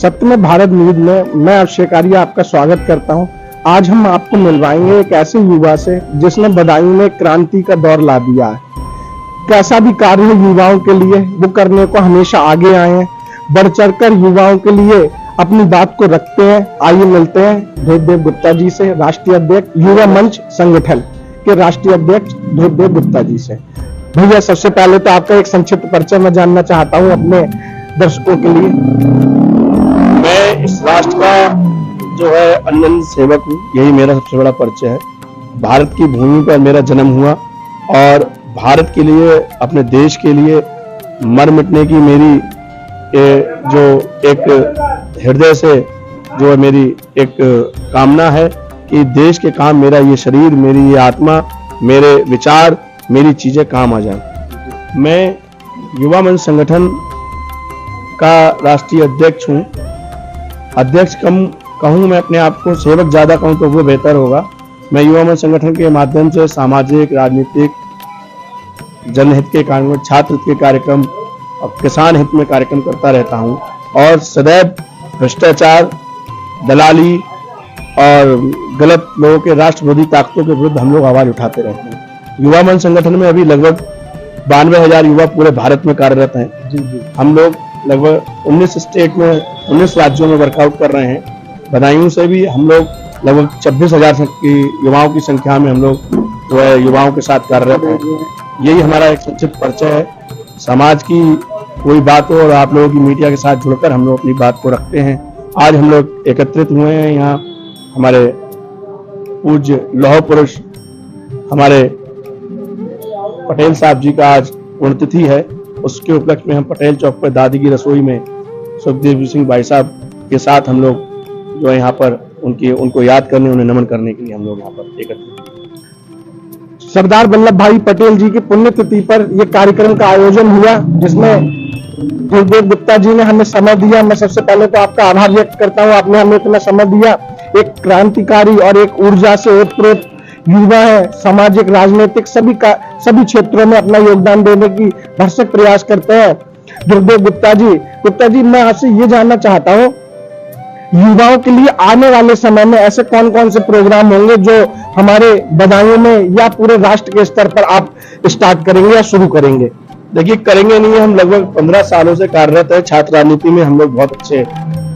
सत्य में भारत न्यूज में मैं अभिषेक आर्य आपका स्वागत करता हूं। आज हम आपको मिलवाएंगे एक ऐसे युवा से जिसने बदायूं में क्रांति का दौर ला दिया है। कैसा भी कार्य है युवाओं के लिए वो करने को हमेशा आगे आए हैं, बढ़ चढ़कर युवाओं के लिए अपनी बात को रखते हैं। आइए मिलते हैं ध्रुवदेव गुप्ता जी से, राष्ट्रीय अध्यक्ष युवा मंच संगठन के राष्ट्रीय अध्यक्ष ध्रुवदेव गुप्ता जी से। भैया सबसे पहले तो आपका एक संक्षिप्त परिचय मैं जानना चाहता हूं अपने दर्शकों के लिए। मैं इस राष्ट्र का जो है अनन्य सेवक हूँ, यही मेरा सबसे बड़ा परिचय है। भारत की भूमि पर मेरा जन्म हुआ और भारत के लिए, अपने देश के लिए मर मिटने की मेरी जो एक हृदय से जो है मेरी एक कामना है कि देश के काम मेरा ये शरीर, मेरी ये आत्मा, मेरे विचार, मेरी चीजें काम आ जाए। मैं युवा मंच संगठन का राष्ट्रीय अध्यक्ष हूँ। अध्यक्ष कम कहूँ मैं अपने आप को, सेवक ज्यादा कहूँ तो वो बेहतर होगा। मैं युवा मंच संगठन के माध्यम से सामाजिक, राजनीतिक, जनहित के कार्यक्रम, छात्र हित के कार्यक्रम और किसान हित में कार्यक्रम करता रहता हूँ और सदैव भ्रष्टाचार, दलाली और गलत लोगों के राष्ट्रविरोधी ताकतों के विरुद्ध हम लोग आवाज उठाते रहते हैं। युवा मंच संगठन में अभी लगभग 92,000 युवा पूरे भारत में कार्यरत हैं। हम लोग लगभग 19 स्टेट में, 19 राज्यों में वर्कआउट कर रहे हैं। बदायूं से भी हम लोग लगभग 26,000 की युवाओं की संख्या में हम लोग जो है युवाओं के साथ कार्यरत हैं। यही हमारा एक संक्षिप्त परिचय है। समाज की कोई बात हो और आप लोगों की मीडिया के साथ जुड़कर हम लोग अपनी बात को रखते हैं। आज हम लोग एकत्रित हुए हैं यहाँ, हमारे पूज्य लौह पुरुष हमारे पटेल साहब जी का आज पुण्यतिथि है। उसके उपलक्ष्य में हम पटेल चौक पर दादी की रसोई में सुखदेव सिंह भाई साहब के साथ हम लोग जो है यहाँ पर उनको याद करने, उन्हें नमन करने के लिए हम लोग यहाँ पर एकत्रित। सरदार वल्लभ भाई पटेल जी की पुण्यतिथि पर यह कार्यक्रम का आयोजन हुआ, जिसमें ध्रुवदेव गुप्ता जी ने हमें समय दिया। मैं सबसे पहले तो आपका आभार व्यक्त करता हूं, आपने हमें इतना समय दिया। एक क्रांतिकारी और एक ऊर्जा से ओतप्रोत युवा है, सामाजिक, राजनीतिक सभी क्षेत्रों में अपना योगदान देने की भरसक प्रयास करते हैं ध्रुवदेव गुप्ता जी, मैं आपसे ये जानना चाहता हूँ, युवाओं के लिए आने वाले समय में ऐसे कौन कौन से प्रोग्राम होंगे जो हमारे बदायूं में या पूरे राष्ट्र के स्तर पर आप स्टार्ट करेंगे या शुरू करेंगे? देखिए, करेंगे नहीं, हम लगभग 15 सालों से कार्यरत है। छात्र राजनीति में हम लोग बहुत अच्छे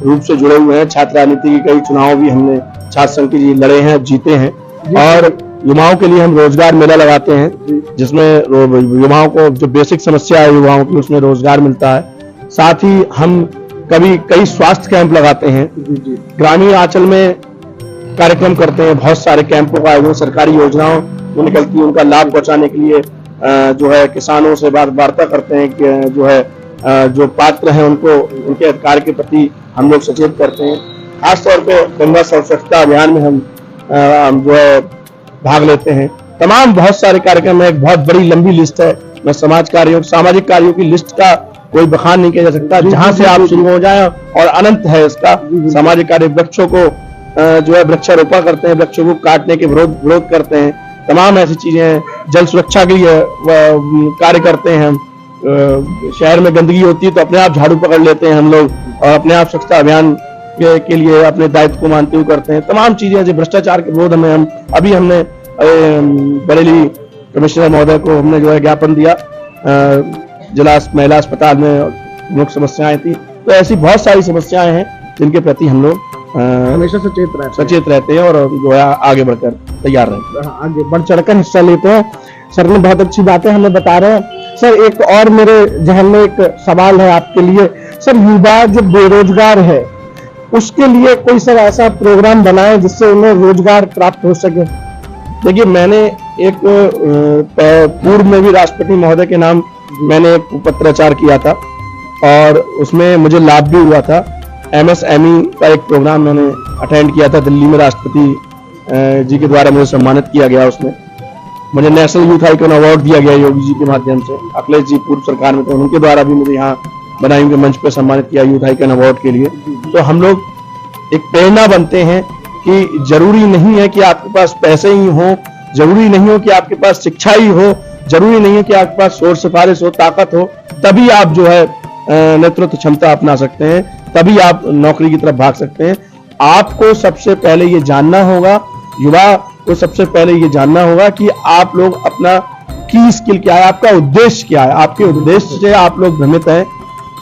रूप से जुड़े हुए हैं। छात्र राजनीति के कई चुनाव भी हमने छात्र संघ के लिए लड़े हैं, जीते हैं। और युवाओं के लिए हम रोजगार मेला लगाते हैं, जिसमें युवाओं को जो बेसिक समस्या है युवाओं की, उसमें रोजगार मिलता है। साथ ही हम कई स्वास्थ्य कैंप लगाते हैं। ग्रामीण आंचल में कार्यक्रम करते हैं, बहुत सारे कैंपों का आयोजन, सरकारी योजनाओं जो निकलती है उनका लाभ पहुंचाने के लिए जो है किसानों से वार्ता करते हैं कि जो है जो पात्र हैं उनको उनके अधिकार के प्रति हम लोग सचेत करते हैं। खासतौर पे गंगा स्वच्छता अभियान में हम जो है भाग लेते हैं। तमाम बहुत सारे कार्यक्रम है, एक बहुत बड़ी लंबी लिस्ट है। मैं सामाजिक कार्यों की लिस्ट का कोई बखान नहीं किया जा सकता। जहां से आप शुरू हो जाए और अनंत है इसका। सामाजिक कार्य, वृक्षों को जो है वृक्षारोपण करते हैं, वृक्षों को काटने के विरोध करते हैं, तमाम ऐसी चीजें हैं। जल सुरक्षा के लिए कार्य करते हैं हम। शहर में गंदगी होती है तो अपने आप झाड़ू पकड़ लेते हैं हम लोग और अपने आप स्वच्छता अभियान के लिए अपने दायित्व को मानते हुए करते हैं। तमाम चीजें जो भ्रष्टाचार के विरोध में हमने बरेली कमिश्नर महोदय को हमने जो है ज्ञापन दिया। जिला महिला अस्पताल में मुख्य समस्याएं थी, तो ऐसी बहुत सारी समस्याएं हैं जिनके प्रति हम लोग हमेशा सचेत रहते हैं और जो है आगे बढ़कर तैयार रहते हैं, आगे बढ़ चढ़कर हिस्सा लेते हैं। सर ने बहुत अच्छी बातें हमें बता रहे हैं। सर, एक और मेरे जहन में एक सवाल है आपके लिए। सर, युवा जो बेरोजगार है उसके लिए कोई सर ऐसा प्रोग्राम बनाए जिससे उन्हें रोजगार प्राप्त हो सके? देखिए, मैंने एक पूर्व में भी राष्ट्रपति महोदय के नाम मैंने एक पत्राचार किया था और उसमें मुझे लाभ भी हुआ था। MSME का एक प्रोग्राम मैंने अटेंड किया था दिल्ली में, राष्ट्रपति जी के द्वारा मुझे सम्मानित किया गया। उसमें मुझे नेशनल यूथ आइकॉन अवार्ड दिया गया योगी जी के माध्यम से। अखिलेश जी पूर्व सरकार में थे, उनके द्वारा भी मुझे यहाँ बदायूं के मंच पर सम्मानित किया यूथ आइकॉन अवार्ड के लिए। तो हम लोग एक प्रेरणा बनते हैं कि जरूरी नहीं है कि आपके पास पैसे ही हो, जरूरी नहीं हो कि आपके पास शिक्षा ही हो, जरूरी नहीं है कि आपके पास शोर सिफारिश हो, ताकत हो, तभी आप जो है नेतृत्व क्षमता अपना सकते हैं, तभी आप नौकरी की तरफ भाग सकते हैं। आपको सबसे पहले ये जानना होगा, युवा को सबसे पहले ये जानना होगा कि आप लोग अपना की स्किल क्या है, आपका उद्देश्य क्या है। आपके उद्देश्य से आप लोग भ्रमित हैं।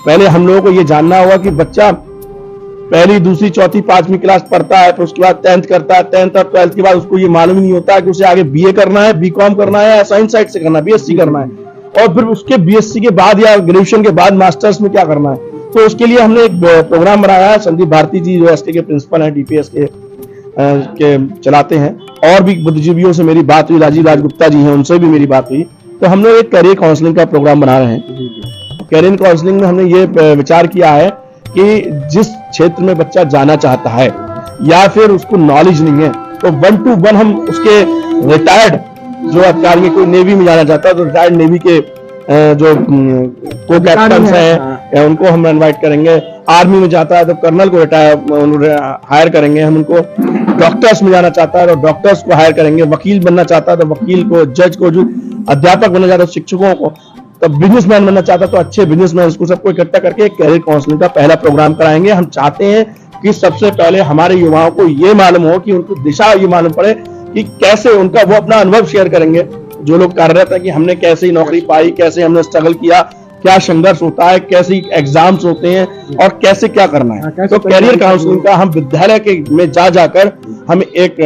पहले हम लोगों को ये जानना होगा कि बच्चा पहली, दूसरी, चौथी, 5वीं क्लास पढ़ता है, फिर उसके बाद 10th करता है, 10th और 12th के बाद उसको ये मालूम नहीं होता कि उसे आगे बीए करना है, बीकॉम करना है या साइंस साइड से करना है, बीएससी करना है, और फिर उसके बीएससी के बाद या ग्रेजुएशन के बाद मास्टर्स में क्या करना है। तो उसके लिए हमने एक प्रोग्राम बनाया है। संदीप भारती जी जो एसके के प्रिंसिपल हैं, डीपीएस के चलाते हैं, और भी बुद्धिजीवियों से मेरी बात हुई, राजीव राजगुप्ता जी हैं, उनसे भी मेरी बात हुई। तो हम लोग एक करियर काउंसलिंग का प्रोग्राम बना रहे हैं। करियर काउंसलिंग में हमने ये विचार किया है कि जिस क्षेत्र में बच्चा जाना चाहता है या फिर उसको नॉलेज नहीं है, तो 1 to 1 हम उसके रिटायर्ड जो अधिकारी, कोई नेवी में जाना चाहता है तो रिटायर्ड नेवी के जो को कैप्टन हैं उनको हम इनवाइट करेंगे। आर्मी में जाता है तो कर्नल को हायर करेंगे हम उनको। डॉक्टर्स में जाना चाहता है तो डॉक्टर्स को हायर करेंगे। वकील बनना चाहता है तो वकील को, जज को, जो अध्यापक बनना चाहता है शिक्षकों को, तो बिजनेसमैन बनना चाहता तो अच्छे बिजनेसमैन, उसको सबको इकट्ठा करके एक कैरियर काउंसलिंग का पहला प्रोग्राम कराएंगे। हम चाहते हैं कि सबसे पहले हमारे युवाओं को ये मालूम हो कि उनको दिशा ये मालूम पड़े कि कैसे उनका वो अपना अनुभव शेयर करेंगे। जो लोग कार्यरत है कि हमने कैसे नौकरी पाई, कैसे हमने स्ट्रगल किया, क्या संघर्ष होता है, कैसे एग्जाम्स होते हैं और कैसे क्या करना है। तो कैरियर काउंसलिंग का हम विद्यालय के में जाकर हम एक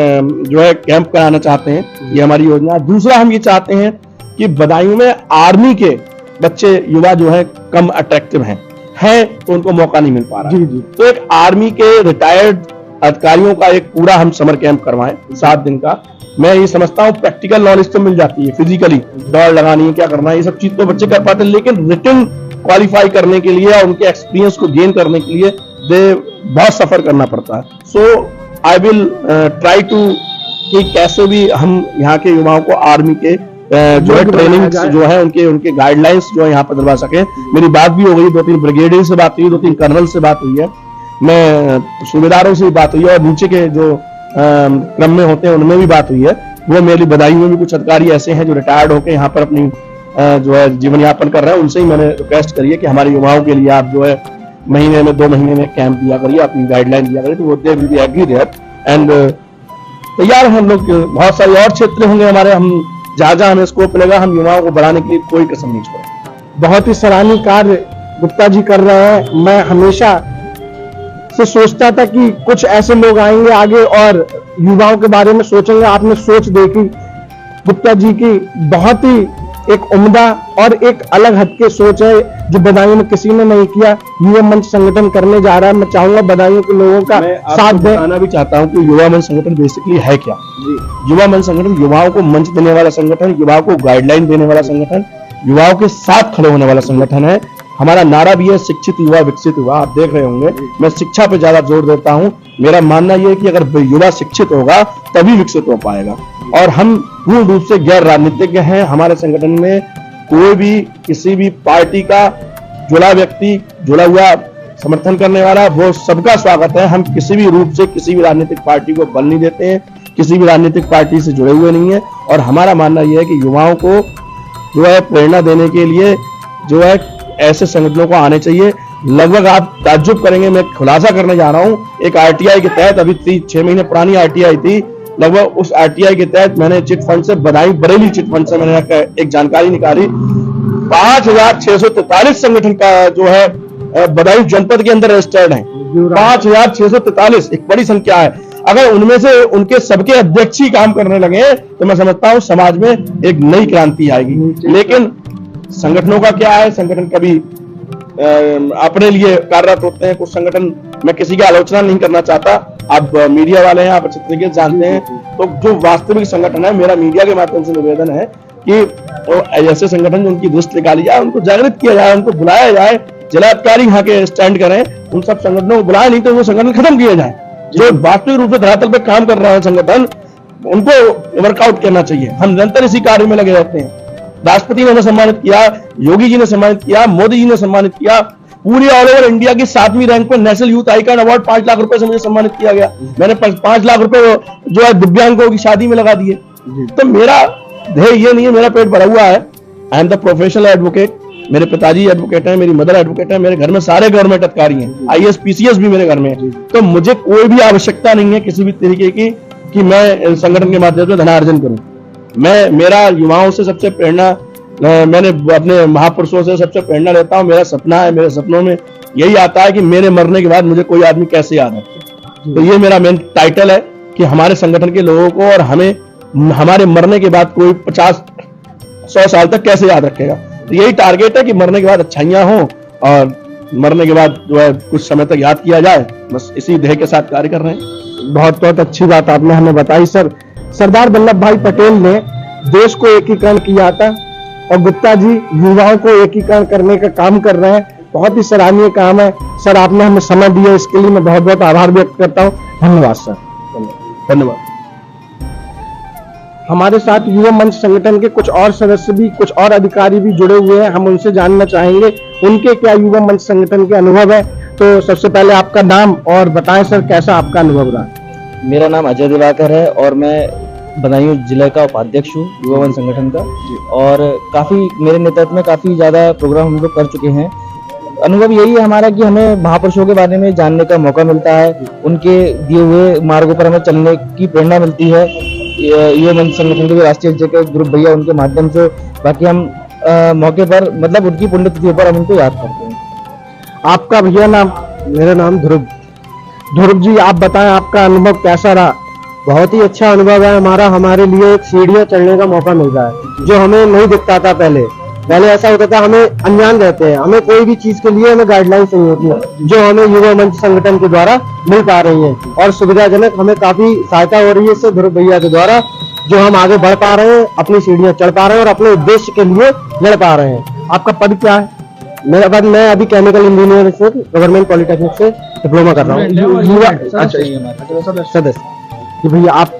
जो है कैंप कराना चाहते हैं। ये हमारी योजना है। दूसरा, हम ये चाहते हैं कि बदायूं में आर्मी के बच्चे, युवा जो है कम अट्रैक्टिव हैं तो उनको मौका नहीं मिल पा रहा है। तो एक आर्मी के रिटायर्ड अधिकारियों का एक पूरा हम समर कैंप करवाएं 7 दिन का। मैं ये समझता हूँ प्रैक्टिकल नॉलेज तो मिल जाती है, फिजिकली दौड़ लगानी है, क्या करना है, ये सब चीज तो बच्चे कर पाते हैं, लेकिन रिटन क्वालिफाई करने के लिए और उनके एक्सपीरियंस को गेन करने के लिए बहुत सफर करना पड़ता है। सो आई विल ट्राई टू कि कैसे भी हम यहाँ के युवाओं को आर्मी के जो है ट्रेनिंग जो है उनके गाइडलाइंस जो है यहाँ पर दिलवा सके। मेरी बात भी हो गई, 2-3 ब्रिगेडियर से बात हुई, 2-3 कर्नल से बात हुई है, मैं सूबेदारों से भी बात हुई है, और नीचे के जो क्रम में होते हैं उनमें भी बात हुई है। वो मेरी बदायूं में भी कुछ अधिकारी ऐसे हैं जो रिटायर्ड होकर यहाँ पर अपनी जो है जीवन यापन कर रहे हैं। उनसे ही मैंने रिक्वेस्ट करी है कि हमारे युवाओं के लिए आप जो है महीने में 2 महीने में कैंप दिया करिए, अपनी गाइडलाइन दिया करिए। तो वो they will be agree there and तैयार हम लोग। बहुत सारे और क्षेत्र होंगे हमारे, हम जहां हमें स्कोप मिलेगा हम युवाओं को बढ़ाने के लिए कोई कसम नहीं छोड़ेंगे। बहुत ही सराहनीय कार्य गुप्ता जी कर रहे हैं। मैं हमेशा से सोचता था कि कुछ ऐसे लोग आएंगे आगे और युवाओं के बारे में सोचेंगे। आपने सोच देखी गुप्ता जी की, बहुत ही एक उम्दा और एक अलग हटके सोच है जो बदायूं में किसी ने नहीं किया। युवा मंच संगठन करने जा रहा है। मैं चाहूंगा बदायूं के लोगों का साथ दें। बताना भी चाहता हूं कि युवा मंच संगठन बेसिकली है क्या। युवा मंच संगठन युवाओं को मंच देने वाला संगठन, युवाओं को गाइडलाइन देने वाला संगठन, युवाओं के साथ खड़े होने वाला संगठन है। हमारा नारा भी है शिक्षित युवा विकसित युवा। आप देख रहे होंगे मैं शिक्षा पे ज्यादा जोर देता हूं। मेरा मानना यह है कि अगर युवा शिक्षित होगा तभी विकसित हो पाएगा। और हम पूर्ण रूप से गैर राजनीतिज्ञ हैं। हमारे संगठन में कोई भी किसी भी पार्टी का जुड़ा व्यक्ति, जुड़ा हुआ समर्थन करने वाला, वो सबका स्वागत है। हम किसी भी रूप से किसी भी राजनीतिक पार्टी को बल नहीं देते हैं, किसी भी राजनीतिक पार्टी से जुड़े हुए नहीं है। और हमारा मानना यह है कि युवाओं को जो है प्रेरणा देने के लिए जो है ऐसे संगठनों को आने चाहिए। लगभग आप ताज्जुब करेंगे, मैं खुलासा करने जा रहा हूं। एक आरटीआई के तहत, अभी 6 महीने पुरानी आरटीआई थी, लगभग उस आरटीआई के तहत मैंने चिट फंड से बरेली चिट फंड से मैंने एक जानकारी निकाली। 5643 संगठन का जो है बदायूं जनपद के अंदर रजिस्टर्ड है। 5643 एक बड़ी संख्या है। अगर उनमें से उनके सबके अध्यक्ष ही काम करने लगे तो मैं समझता हूं समाज में एक नई क्रांति आएगी। लेकिन संगठनों का क्या है, संगठन कभी अपने लिए कार्यरत होते हैं। कुछ संगठन, मैं किसी की आलोचना नहीं करना चाहता, आप मीडिया वाले हैं, आप अच्छे तरीके से जानते हैं। तो जो वास्तविक संगठन है, मेरा मीडिया के माध्यम से निवेदन है कि ऐसे संगठन जो उनकी दुष्ट निकाली जाए, उनको जागृत किया जाए, उनको बुलाया जाए, जिलाधिकारी यहाँ के स्टैंड करें, उन सब संगठनों को बुलाया, नहीं तो वो संगठन खत्म किए जाए। जो वास्तविक रूप से धरातल पर काम कर रहे हैं संगठन, उनको वर्कआउट करना चाहिए। हम निरंतर इसी कार्य में लगे रहते हैं। राष्ट्रपति ने हमें सम्मानित किया, योगी जी ने सम्मानित किया, मोदी जी ने सम्मानित किया। पूरी ऑल ओवर इंडिया की 7वीं रैंक पर national youth icon award 5 lakh रुपए से मुझे सम्मानित किया गया। मैंने 5 लाख रुपए जो है दिव्यांगों की शादी में लगा दिए। तो मेरा ध्येय ये नहीं है, मेरा पेट भरा हुआ है। I am the professional advocate. मेरे पिताजी एडवोकेट हैं, मेरी मदर एडवोकेट है, मेरे घर में सारे गवर्नमेंट अधिकारी हैं, IAS PCS भी मेरे घर में है। तो मुझे कोई भी आवश्यकता नहीं है किसी भी तरीके की कि मैं संगठन के माध्यम से धनार्जन करूं। मेरा युवाओं से सबसे प्रेरणा, मैंने अपने महापुरुषों से सबसे प्रेरणा लेता हूं। मेरा सपना है, मेरे सपनों में यही आता है कि मेरे मरने के बाद मुझे कोई आदमी कैसे याद रखे। तो ये मेरा मेन टाइटल है कि हमारे संगठन के लोगों को और हमें हमारे मरने के बाद कोई 50-100 साल तक कैसे याद रखेगा। तो यही टारगेट है कि मरने के बाद अच्छाइयां हों और मरने के बाद जो है कुछ समय तक याद किया जाए। बस इसी ध्येय के साथ कार्य कर रहे हैं। बहुत बहुत अच्छी बात आपने हमें बताई सर। सरदार वल्लभ भाई पटेल ने देश को एकीकरण किया था और गुप्ता जी युवाओं को एकीकरण करने का काम कर रहे हैं। बहुत ही सराहनीय काम है सर, आपने हमें समय दिया, इसके लिए मैं बहुत बहुत आभार व्यक्त करता हूँ। धन्यवाद सर। धन्यवाद। हमारे साथ युवा मंच संगठन के कुछ और सदस्य भी, कुछ और अधिकारी भी जुड़े हुए हैं। हम उनसे जानना चाहेंगे उनके क्या युवा मंच संगठन के अनुभव है। तो सबसे पहले आपका नाम और बताएं सर, कैसा आपका अनुभव रहा। मेरा नाम अजय दिवाकर है और मैं बदायूं जिले का उपाध्यक्ष हूँ युवा मंच संगठन का। और काफ़ी मेरे नेतृत्व में काफ़ी ज़्यादा प्रोग्राम हम लोग कर चुके हैं। अनुभव यही है हमारा कि हमें महापुरुषों के बारे में जानने का मौका मिलता है, उनके दिए हुए मार्गों पर हमें चलने की प्रेरणा मिलती है युवा मंच संगठन के राष्ट्रीय अध्यक्ष के ध्रुव भैया उनके माध्यम से। बाकी हम मौके पर मतलब उनकी पुण्यतिथियों पर हम उनको याद करते हैं। आपका भैया नाम? मेरा नाम ध्रुव। ध्रुव जी, आप बताएं आपका अनुभव कैसा रहा। बहुत ही अच्छा अनुभव है हमारा। हमारे लिए एक सीढ़ियां चढ़ने का मौका मिल रहा है जो हमें नहीं दिखता था पहले ऐसा होता था, हमें अनजान रहते हैं, हमें कोई भी चीज के लिए हमें गाइडलाइन चाहिए होती है जो हमें युवा मंच संगठन के द्वारा मिल पा रही है और सुविधाजनक हमें काफी सहायता हो रही है इससे ध्रुव भैया के द्वारा, जो हम आगे बढ़ पा रहे हैं, अपनी सीढ़ियां चढ़ पा रहे हैं और अपने उद्देश्य के लिए लड़ पा रहे हैं। आपका पद क्या है? मेरा पद, मैं अभी केमिकल इंजीनियर से गवर्नमेंट पॉलिटेक्निक से डिप्लोमा कर रहा हूँ। युवा सदस्य। कि भैया आप?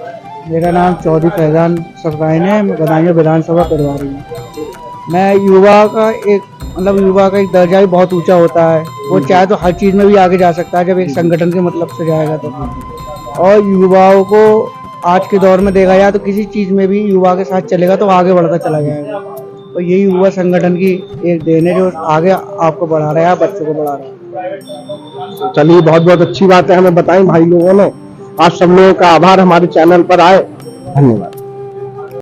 मेरा नाम चौधरी फैजान सरदाइन है, मैं बदायूं विधानसभा प्रभारी हूँ। मैं युवा का एक दर्जा भी बहुत ऊंचा होता है। वो चाहे तो हर चीज़ में भी आगे जा सकता है जब एक संगठन के मतलब से जाएगा तो। और युवाओं को आज के दौर में देखा जाए तो किसी चीज़ में भी युवा के साथ चलेगा तो आगे बढ़ता चला जाएगा। और यही युवा संगठन की एक देन है जो आगे आपको बढ़ा रहा है, आप बच्चों को बढ़ा रहा है। चलिए, बहुत बहुत अच्छी बात है हमें बताई भाई लोगों ने। आप सब लोगों का आभार, हमारे चैनल पर आए। धन्यवाद।